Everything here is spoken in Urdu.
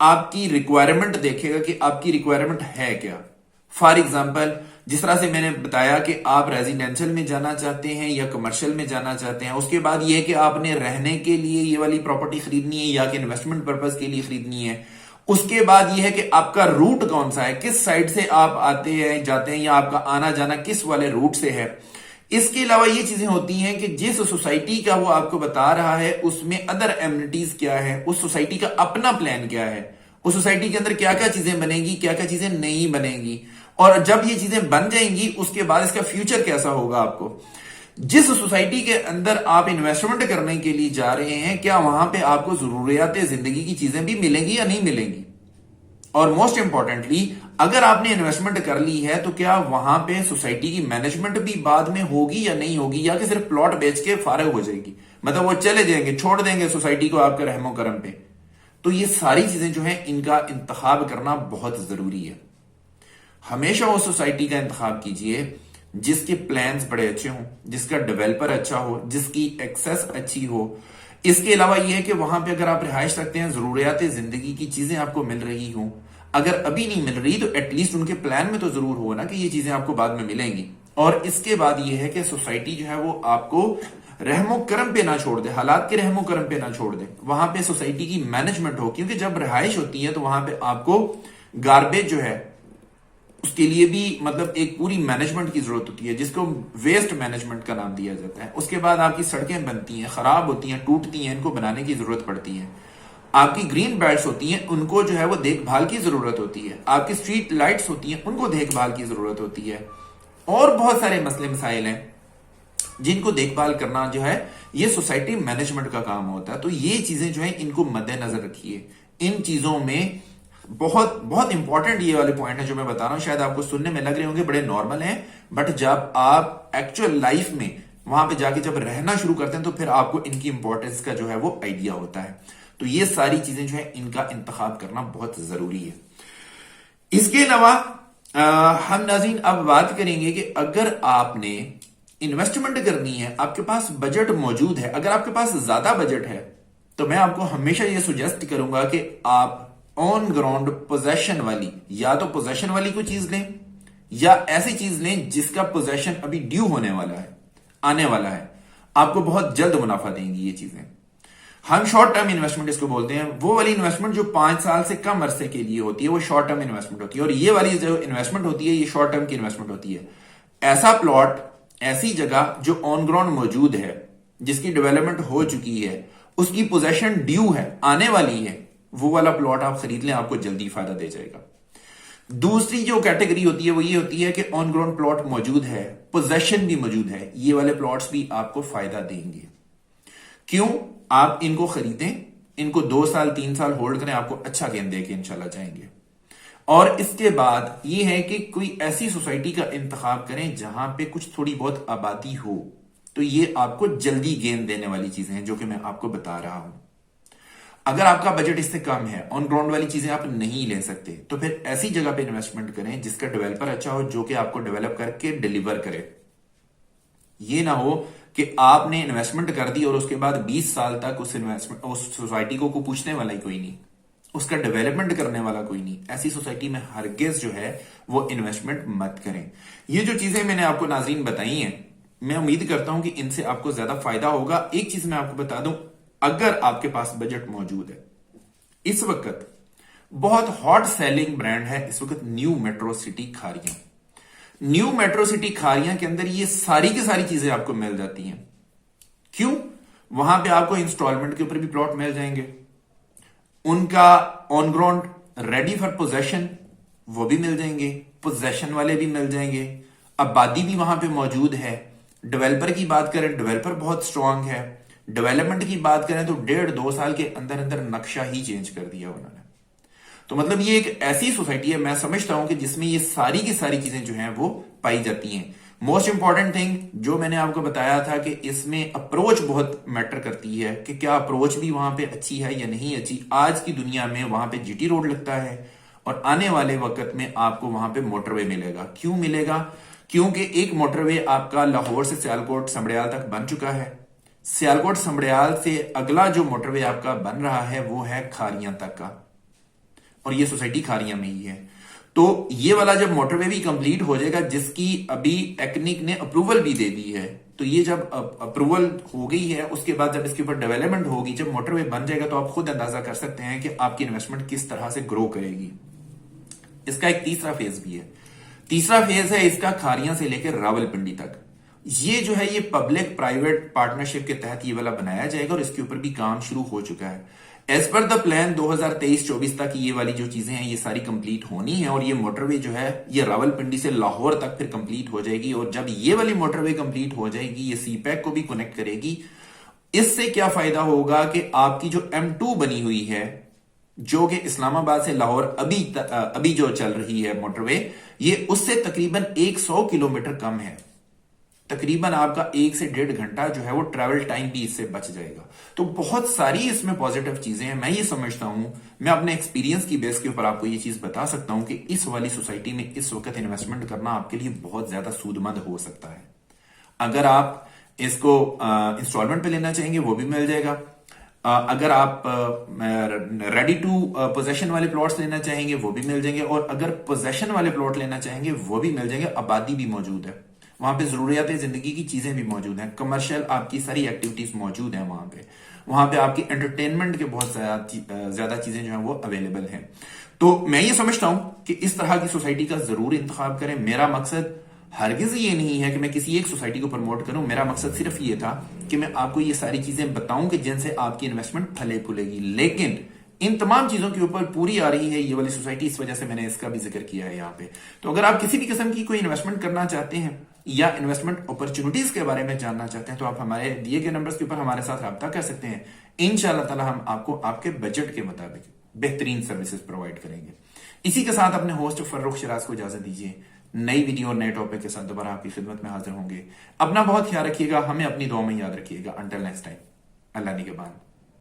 آپ کی ریکوائرمنٹ دیکھے گا کہ آپ کی ریکوائرمنٹ ہے کیا. فار ایگزامپل جس طرح سے میں نے بتایا کہ آپ ریزیڈینشل میں جانا چاہتے ہیں یا کمرشل میں جانا چاہتے ہیں, اس کے بعد یہ کہ آپ نے رہنے کے لیے یہ والی پراپرٹی خریدنی ہے یا کہ انویسٹمنٹ پرپز کے لیے خریدنی ہے, اس کے بعد یہ ہے کہ آپ کا روٹ کون سا ہے, کس سائڈ سے آپ آتے ہیں جاتے ہیں, یا آپ کا آنا جانا کس والے روٹ سے ہے. اس کے علاوہ یہ چیزیں ہوتی ہیں کہ جس سوسائٹی کا وہ آپ کو بتا رہا ہے اس میں ادر ایمنٹیز کیا ہے, اس سوسائٹی کا اپنا پلان کیا ہے, اس سوسائٹی کے اندر کیا کیا چیزیں بنیں گی, کیا کیا چیزیں نہیں بنیں گی, اور جب یہ چیزیں بن جائیں گی اس کے بعد اس کا فیوچر کیسا ہوگا. آپ کو جس سوسائٹی کے اندر آپ انویسٹمنٹ کرنے کے لیے جا رہے ہیں, کیا وہاں پہ آپ کو ضروریات زندگی کی چیزیں بھی ملیں گی یا نہیں ملیں گی, اور موسٹ امپورٹنٹلی اگر آپ نے انویسٹمنٹ کر لی ہے تو کیا وہاں پہ سوسائٹی کی مینجمنٹ بھی بعد میں ہوگی یا نہیں ہوگی, یا کہ صرف پلاٹ بیچ کے فارغ ہو جائے گی, مطلب وہ چلے جائیں گے, چھوڑ دیں گے سوسائٹی کو آپ کے رحم و کرم پہ. تو یہ ساری چیزیں جو ہیں ان کا انتخاب کرنا بہت ضروری ہے. ہمیشہ وہ سوسائٹی کا انتخاب کیجئے جس کے پلانز بڑے اچھے ہوں, جس کا ڈیولپر اچھا ہو, جس کی ایکسس اچھی ہو. اس کے علاوہ یہ ہے کہ وہاں پہ اگر آپ رہائش رکھتے ہیں, ضروریات زندگی کی چیزیں آپ کو مل رہی ہوں, اگر ابھی نہیں مل رہی تو ایٹ لیسٹ ان کے پلان میں تو ضرور ہو نا کہ یہ چیزیں آپ کو بعد میں ملیں گی. اور اس کے بعد یہ ہے کہ سوسائٹی جو ہے وہ آپ کو رحم و کرم پہ نہ چھوڑ دے, حالات کے رحم و کرم پہ نہ چھوڑ دے, وہاں پہ سوسائٹی کی مینجمنٹ ہو, کیونکہ جب رہائش ہوتی ہے تو وہاں پہ آپ کو گاربیج جو ہے اس کے لیے بھی مطلب ایک پوری مینجمنٹ کی ضرورت ہوتی ہے, جس کو ویسٹ مینجمنٹ کا نام دیا جاتا ہے. اس کے بعد آپ کی سڑکیں بنتی ہیں, خراب ہوتی ہیں, ٹوٹتی ہیں, ان کو بنانے کی ضرورت پڑتی ہے. آپ کی گرین بیلٹس ہوتی ہیں, ان کو جو ہے وہ دیکھ بھال کی ضرورت ہوتی ہے. آپ کی اسٹریٹ لائٹس ہوتی ہیں, ان کو دیکھ بھال کی ضرورت ہوتی ہے. اور بہت سارے مسئلے مسائل ہیں جن کو دیکھ بھال کرنا جو ہے یہ سوسائٹی مینجمنٹ کا کام ہوتا ہے. تو یہ چیزیں جو ہیں ان کو مد نظر رکھیے. ان چیزوں میں بہت بہت امپورٹنٹ یہ والے پوائنٹ ہیں جو میں بتا رہا ہوں, شاید آپ کو سننے میں لگ رہے ہوں گے بڑے نارمل ہیں, بٹ جب آپ ایکچوئل لائف میں وہاں پہ جا کے جب رہنا شروع کرتے ہیں تو پھر آپ کو ان کی امپورٹنس کا جو ہے وہ آئیڈیا ہوتا ہے. تو یہ ساری چیزیں جو ہے ان کا انتخاب کرنا بہت ضروری ہے. اس کے علاوہ ہم ناظرین اب بات کریں گے کہ اگر آپ نے انویسٹمنٹ کرنی ہے, آپ کے پاس بجٹ موجود ہے, اگر آپ کے پاس زیادہ بجٹ ہے تو میں آپ کو ہمیشہ یہ سجیسٹ کروں گا کہ آپ آن گراؤنڈ پوزیشن والی, یا تو پوزیشن والی کوئی چیز لیں یا ایسی چیز لیں جس کا پوزیشن ابھی ڈیو ہونے والا ہے, آنے والا ہے. آپ کو بہت جلد منافع دیں گی یہ چیزیں. ہم شارٹ ٹرم انویسٹمنٹ اس کو بولتے ہیں. وہ والی انویسٹمنٹ جو 5 سال سے کم عرصے کے لیے ہوتی ہے وہ شارٹ ٹرم انویسٹمنٹ ہوتی ہے, اور یہ والی جو انویسٹمنٹ ہوتی ہے یہ شارٹ ٹرم کی انویسٹمنٹ ہوتی ہے. ایسا پلاٹ, ایسی جگہ جو آن گراؤنڈ موجود ہے, جس کی ڈیولپمنٹ ہو چکی ہے, اس کی پوزیشن ڈیو ہے, آنے والی ہے, وہ والا پلاٹ آپ خرید لیں, آپ کو جلدی فائدہ دے جائے گا. دوسری جو کیٹیگری ہوتی ہے وہ یہ ہوتی ہے کہ آن گراؤنڈ پلاٹ موجود ہے, پوزیشن بھی موجود ہے, یہ والے پلاٹس بھی آپ کو فائدہ دیں گے. کیوں؟ آپ ان کو خریدیں, ان کو 2 سال 3 سال ہولڈ کریں, آپ کو اچھا گین دے کے انشاءاللہ جائیں گے. اور اس کے بعد یہ ہے کہ کوئی ایسی سوسائٹی کا انتخاب کریں جہاں پہ کچھ تھوڑی بہت آبادی ہو, تو یہ آپ کو جلدی گین دینے والی چیزیں ہیں جو کہ میں آپ کو بتا رہا ہوں. اگر آپ کا بجٹ اس سے کم ہے, آن گراؤنڈ والی چیزیں آپ نہیں لے سکتے, تو پھر ایسی جگہ پہ انویسٹمنٹ کریں جس کا ڈیولپر اچھا ہو, جو کہ آپ کو ڈیولپ کر کے ڈیلیور کرے. یہ نہ ہو کہ آپ نے انویسٹمنٹ کر دی اور اس کے بعد 20 سال تک اس سوسائٹی کو پوچھنے والا ہی کوئی نہیں, اس کا ڈیولپمنٹ کرنے والا کوئی نہیں. ایسی سوسائٹی میں ہرگز جو ہے وہ انویسٹمنٹ مت کریں. یہ جو چیزیں میں نے آپ کو ناظرین بتائی ہیں, میں امید کرتا ہوں کہ ان سے آپ کو زیادہ فائدہ ہوگا. ایک چیز میں آپ کو بتا دوں, اگر آپ کے پاس بجٹ موجود ہے, اس وقت بہت ہاٹ سیلنگ برانڈ ہے اس وقت new metro city Kharian. New metro city Kharian کے اندر یہ ساری کی ساری چیزیں آپ کو مل جاتی ہیں. کیوں؟ وہاں پہ آپ کو انسٹالمنٹ کے اوپر بھی پلاٹ مل جائیں گے, ان کا on ground ready for position وہ بھی مل جائیں گے, پوزیشن والے بھی مل جائیں گے, آبادی بھی وہاں پہ موجود ہے. ڈیولپر کی بات کریں, ڈیولپر بہت سٹرونگ ہے. ڈیولپمنٹ کی بات کریں تو 1.5-2 سال کے اندر اندر نقشہ ہی چینج کر دیا انہوں نے. تو مطلب یہ ایک ایسی سوسائٹی ہے, میں سمجھتا ہوں کہ جس میں یہ ساری کی ساری چیزیں جو ہیں وہ پائی جاتی ہیں. موسٹ امپورٹنٹ تھنگ جو میں نے آپ کو بتایا تھا کہ اس میں اپروچ بہت میٹر کرتی ہے, کہ کیا اپروچ بھی وہاں پہ اچھی ہے یا نہیں اچھی. آج کی دنیا میں وہاں پہ جی ٹی روڈ لگتا ہے, اور آنے والے وقت میں آپ کو وہاں پہ موٹر وے ملے گا. کیوں ملے گا؟ کیونکہ ایک موٹر وے آپ کا لاہور سے سیالکوٹ سمڑیال تک بن چکا ہے. سیالکوٹ سمڑیال سے اگلا جو موٹر وے آپ کا بن رہا ہے وہ ہے کھاریاں تک کا. اور یہ سوسائٹی کھاریاں میں ہی ہے. تو یہ والا جب موٹر وے بھی کمپلیٹ ہو جائے گا، جس کی ابھی ایکنک نے اپروول بھی دے دی ہے، تو یہ جب اپروول ہو گئی ہے اس کے بعد جب اس کے اوپر ڈیولپمنٹ ہوگی، جب موٹر وے بن جائے گا، تو آپ خود اندازہ کر سکتے ہیں کہ آپ کی انویسٹمنٹ کس طرح سے گرو کرے گی. اس کا ایک تیسرا فیز بھی ہے. تیسرا فیز ہے اس کا کھاریاں سے لے کے راولپنڈی تک. یہ جو ہے یہ پبلک پرائیویٹ پارٹنرشپ کے تحت یہ والا بنایا جائے گا اور اس کے اوپر بھی کام شروع ہو چکا ہے. ایز پر دا پلان 2023-24 تک یہ والی جو چیزیں ہیں یہ ساری کمپلیٹ ہونی ہیں، اور یہ موٹر وے جو ہے یہ راولپنڈی سے لاہور تک پھر کمپلیٹ ہو جائے گی. اور جب یہ والی موٹر وے کمپلیٹ ہو جائے گی، یہ سی پیک کو بھی کنیکٹ کرے گی. اس سے کیا فائدہ ہوگا کہ آپ کی جو M2 بنی ہوئی ہے، جو کہ اسلام آباد سے لاہور ابھی جو چل رہی ہے موٹر وے، یہ اس سے تقریباً 100 کلومیٹر کم ہے. تقریباً آپ کا 1 سے 1.5 گھنٹہ جو ہے وہ ٹریول ٹائم بھی اس سے بچ جائے گا. تو بہت ساری اس میں پازیٹیو چیزیں ہیں. میں یہ سمجھتا ہوں، میں اپنے ایکسپیرینس کی بیس کے اوپر آپ کو یہ چیز بتا سکتا ہوں کہ اس والی سوسائٹی میں اس وقت انویسٹمنٹ کرنا آپ کے لیے بہت زیادہ سود مند ہو سکتا ہے. اگر آپ اس کو انسٹالمنٹ پہ لینا چاہیں گے وہ بھی مل جائے گا. اگر آپ ریڈی ٹو پوزیشن والے پلاٹس لینا چاہیں گے وہ بھی مل جائیں گے، اور اگر پوزیشن والے پلاٹ لینا چاہیں گے وہ بھی مل جائیں گے. آبادی بھی موجود ہے وہاں پہ، ضروریات زندگی کی چیزیں بھی موجود ہیں، کمرشل آپ کی ساری ایکٹیویٹیز موجود ہیں وہاں پہ آپ کی انٹرٹینمنٹ کے بہت زیادہ چیزیں جو ہیں وہ اویلیبل ہیں. تو میں یہ سمجھتا ہوں کہ اس طرح کی سوسائٹی کا ضرور انتخاب کریں. میرا مقصد ہرگز یہ نہیں ہے کہ میں کسی ایک سوسائٹی کو پروموٹ کروں. میرا مقصد صرف یہ تھا کہ میں آپ کو یہ ساری چیزیں بتاؤں کہ جن سے آپ کی انویسٹمنٹ پھلے پھولے گی. لیکن ان تمام چیزوں کے اوپر پوری آ رہی ہے یہ والی سوسائٹی، اس وجہ سے میں نے اس کا بھی ذکر کیا ہے یہاں پہ. تو اگر آپ کسی بھی قسم کی کوئی انویسٹمنٹ کرنا چاہتے ہیں یا انویسٹمنٹ اپرچونٹیز کے بارے میں جاننا چاہتے ہیں، تو آپ ہمارے دیے گئے نمبرز کے اوپر ہمارے ساتھ رابطہ کر سکتے ہیں. انشاءاللہ تعالی ہم آپ کو آپ کے بجٹ کے مطابق بہترین سروسز پرووائڈ کریں گے. اسی کے ساتھ اپنے ہوسٹ فرخ شراز کو اجازت دیجیے. نئی ویڈیو اور نئے ٹاپک کے ساتھ دوبارہ آپ کی خدمت میں حاضر ہوں گے. اپنا بہت خیال رکھیے گا، ہمیں اپنی دعا میں یاد رکھیے گا. انٹل نیکسٹ ٹائم، اللہ نگہبان.